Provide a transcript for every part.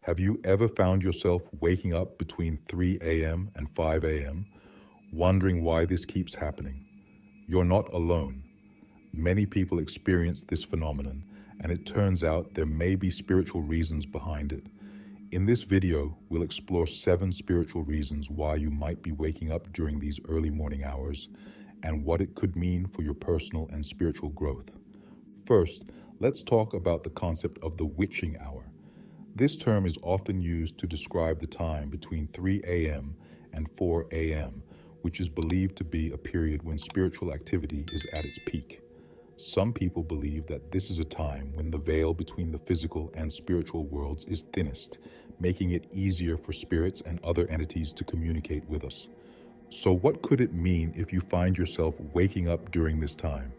Have you ever found yourself waking up between 3 a.m. and 5 a.m., wondering why this keeps happening? You're not alone. Many people experience this phenomenon, and it turns out there may be spiritual reasons behind it. In this video, we'll explore 7 spiritual reasons why you might be waking up during these early morning hours, and what it could mean for your personal and spiritual growth. First, let's talk about the concept of the witching hour. This term is often used to describe the time between 3 a.m. and 4 a.m., which is believed to be a period when spiritual activity is at its peak. Some people believe that this is a time when the veil between the physical and spiritual worlds is thinnest, making it easier for spirits and other entities to communicate with us. So what could it mean if you find yourself waking up during this time?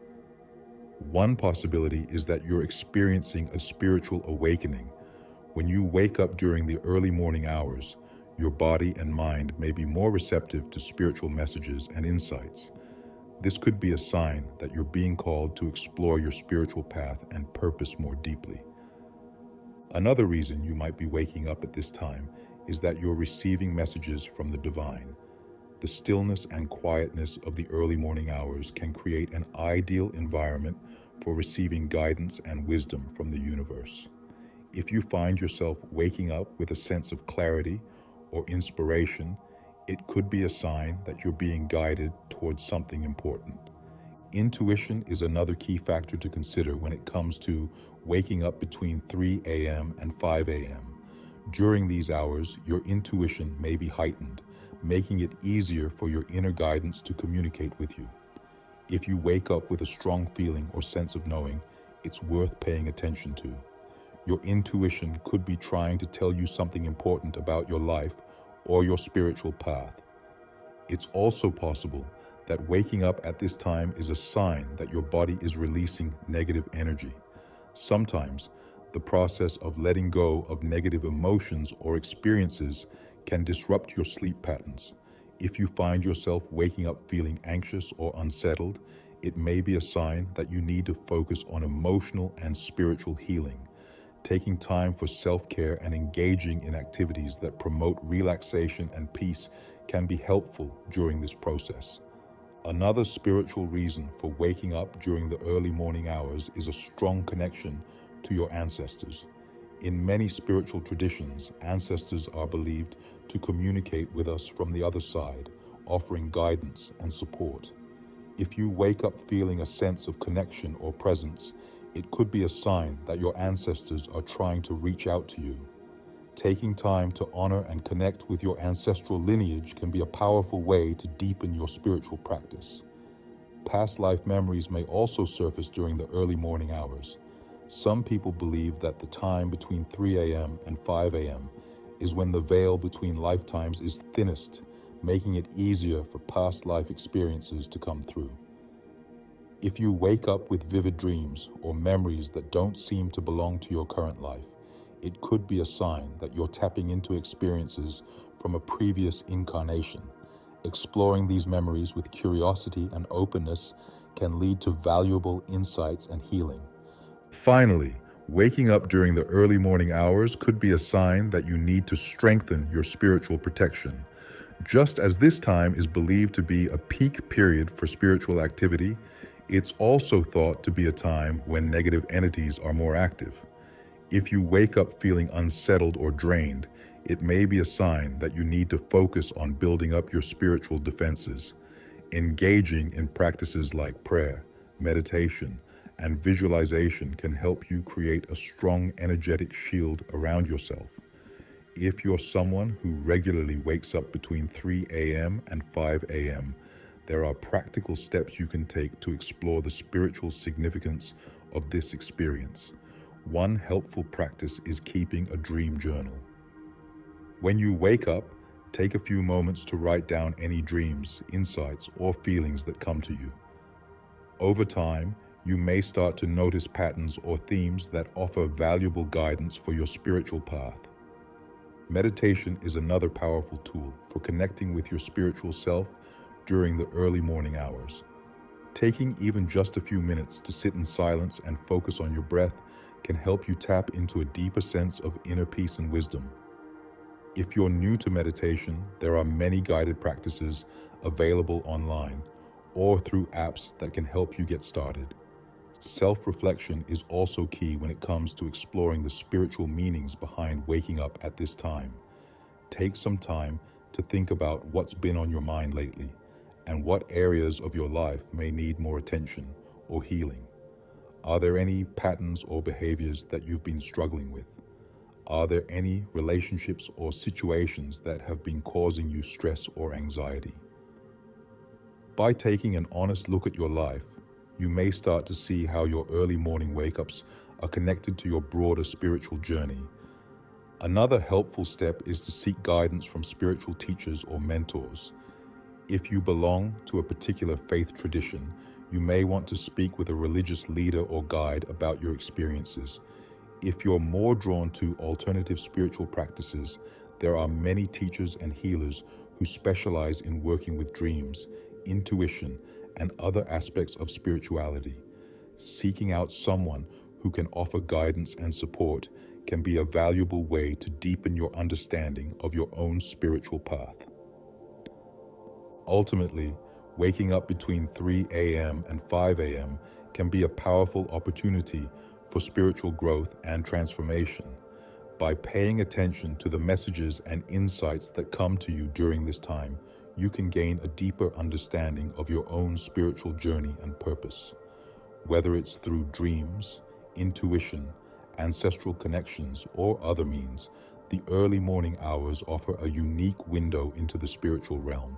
One possibility is that you're experiencing a spiritual awakening. When you wake up during the early morning hours, your body and mind may be more receptive to spiritual messages and insights. This could be a sign that you're being called to explore your spiritual path and purpose more deeply. Another reason you might be waking up at this time is that you're receiving messages from the divine. The stillness and quietness of the early morning hours can create an ideal environment for receiving guidance and wisdom from the universe. If you find yourself waking up with a sense of clarity or inspiration, it could be a sign that you're being guided towards something important. Intuition is another key factor to consider when it comes to waking up between 3 a.m. and 5 a.m. During these hours, your intuition may be heightened, making it easier for your inner guidance to communicate with you. If you wake up with a strong feeling or sense of knowing, it's worth paying attention to. Your intuition could be trying to tell you something important about your life or your spiritual path. It's also possible that waking up at this time is a sign that your body is releasing negative energy. Sometimes, the process of letting go of negative emotions or experiences can disrupt your sleep patterns. If you find yourself waking up feeling anxious or unsettled, it may be a sign that you need to focus on emotional and spiritual healing. Taking time for self-care and engaging in activities that promote relaxation and peace can be helpful during this process. Another spiritual reason for waking up during the early morning hours is a strong connection to your ancestors. In many spiritual traditions, ancestors are believed to communicate with us from the other side, offering guidance and support. If you wake up feeling a sense of connection or presence, it could be a sign that your ancestors are trying to reach out to you. Taking time to honor and connect with your ancestral lineage can be a powerful way to deepen your spiritual practice. Past life memories may also surface during the early morning hours. Some people believe that the time between 3 a.m. and 5 a.m. is when the veil between lifetimes is thinnest, making it easier for past life experiences to come through. If you wake up with vivid dreams or memories that don't seem to belong to your current life, it could be a sign that you're tapping into experiences from a previous incarnation. Exploring these memories with curiosity and openness can lead to valuable insights and healing. Finally, waking up during the early morning hours could be a sign that you need to strengthen your spiritual protection. Just as this time is believed to be a peak period for spiritual activity, it's also thought to be a time when negative entities are more active. If you wake up feeling unsettled or drained, it may be a sign that you need to focus on building up your spiritual defenses. Engaging in practices like prayer, meditation, and visualization can help you create a strong energetic shield around yourself. If you're someone who regularly wakes up between 3 a.m. and 5 a.m., there are practical steps you can take to explore the spiritual significance of this experience. One helpful practice is keeping a dream journal. When you wake up, take a few moments to write down any dreams, insights, or feelings that come to you. Over time, you may start to notice patterns or themes that offer valuable guidance for your spiritual path. Meditation is another powerful tool for connecting with your spiritual self during the early morning hours. Taking even just a few minutes to sit in silence and focus on your breath can help you tap into a deeper sense of inner peace and wisdom. If you're new to meditation, there are many guided practices available online or through apps that can help you get started. Self-reflection is also key when it comes to exploring the spiritual meanings behind waking up at this time. Take some time to think about what's been on your mind lately and what areas of your life may need more attention or healing. Are there any patterns or behaviors that you've been struggling with? Are there any relationships or situations that have been causing you stress or anxiety? By taking an honest look at your life, you may start to see how your early morning wake-ups are connected to your broader spiritual journey. Another helpful step is to seek guidance from spiritual teachers or mentors. If you belong to a particular faith tradition, you may want to speak with a religious leader or guide about your experiences. If you're more drawn to alternative spiritual practices, there are many teachers and healers who specialize in working with dreams, intuition, and other aspects of spirituality. Seeking out someone who can offer guidance and support can be a valuable way to deepen your understanding of your own spiritual path. Ultimately, waking up between 3 a.m. and 5 a.m. can be a powerful opportunity for spiritual growth and transformation. By paying attention to the messages and insights that come to you during this time, you can gain a deeper understanding of your own spiritual journey and purpose. Whether it's through dreams, intuition, ancestral connections, or other means, the early morning hours offer a unique window into the spiritual realm.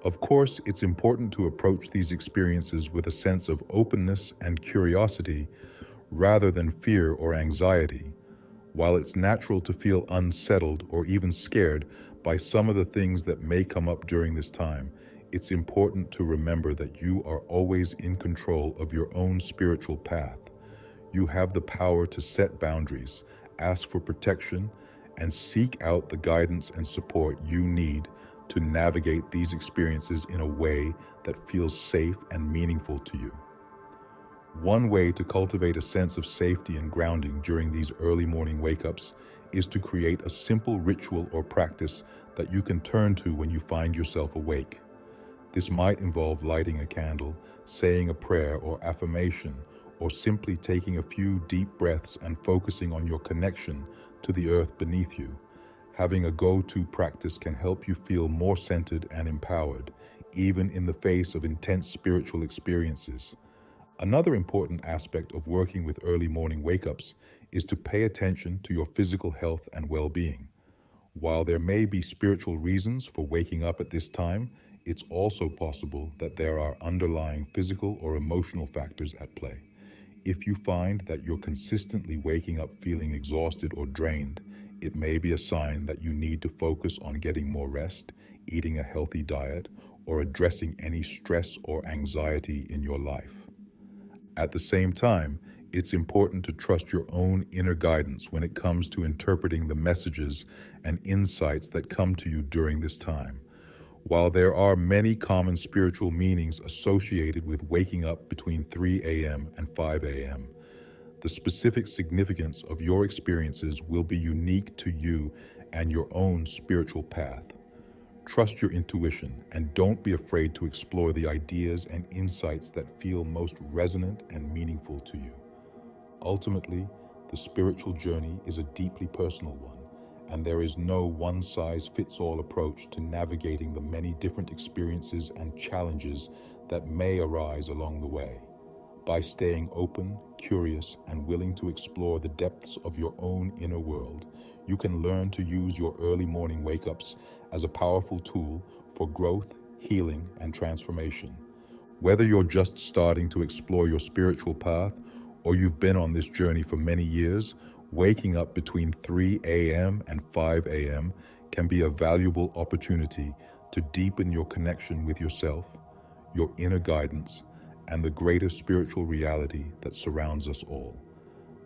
Of course, it's important to approach these experiences with a sense of openness and curiosity rather than fear or anxiety. While it's natural to feel unsettled or even scared by some of the things that may come up during this time, it's important to remember that you are always in control of your own spiritual path. You have the power to set boundaries, ask for protection, and seek out the guidance and support you need to navigate these experiences in a way that feels safe and meaningful to you. One way to cultivate a sense of safety and grounding during these early morning wake-ups is to create a simple ritual or practice that you can turn to when you find yourself awake. This might involve lighting a candle, saying a prayer or affirmation, or simply taking a few deep breaths and focusing on your connection to the earth beneath you. Having a go-to practice can help you feel more centered and empowered, even in the face of intense spiritual experiences. Another important aspect of working with early morning wake-ups is to pay attention to your physical health and well-being. While there may be spiritual reasons for waking up at this time, it's also possible that there are underlying physical or emotional factors at play. If you find that you're consistently waking up feeling exhausted or drained, it may be a sign that you need to focus on getting more rest, eating a healthy diet, or addressing any stress or anxiety in your life. At the same time, it's important to trust your own inner guidance when it comes to interpreting the messages and insights that come to you during this time. While there are many common spiritual meanings associated with waking up between 3 a.m. and 5 a.m., the specific significance of your experiences will be unique to you and your own spiritual path. Trust your intuition and don't be afraid to explore the ideas and insights that feel most resonant and meaningful to you. Ultimately, the spiritual journey is a deeply personal one, and there is no one-size-fits-all approach to navigating the many different experiences and challenges that may arise along the way. By staying open, curious, and willing to explore the depths of your own inner world, you can learn to use your early morning wake-ups as a powerful tool for growth, healing, and transformation. Whether you're just starting to explore your spiritual path or you've been on this journey for many years, waking up between 3 a.m. and 5 a.m. can be a valuable opportunity to deepen your connection with yourself, your inner guidance, and the greater spiritual reality that surrounds us all.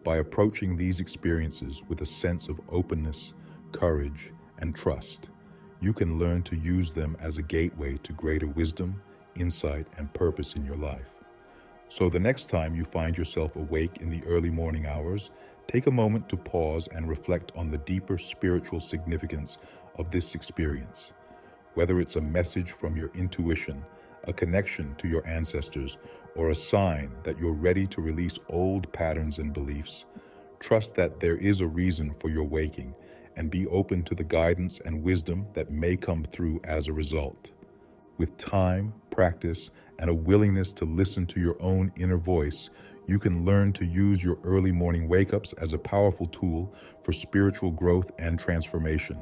By approaching these experiences with a sense of openness, courage, and trust, you can learn to use them as a gateway to greater wisdom, insight, and purpose in your life. So the next time you find yourself awake in the early morning hours, take a moment to pause and reflect on the deeper spiritual significance of this experience. Whether it's a message from your intuition, a connection to your ancestors, or a sign that you're ready to release old patterns and beliefs, trust that there is a reason for your waking and be open to the guidance and wisdom that may come through as a result. With time, practice, and a willingness to listen to your own inner voice, you can learn to use your early morning wake-ups as a powerful tool for spiritual growth and transformation.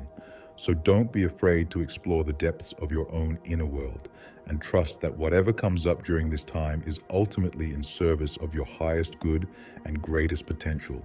So don't be afraid to explore the depths of your own inner world, and trust that whatever comes up during this time is ultimately in service of your highest good and greatest potential.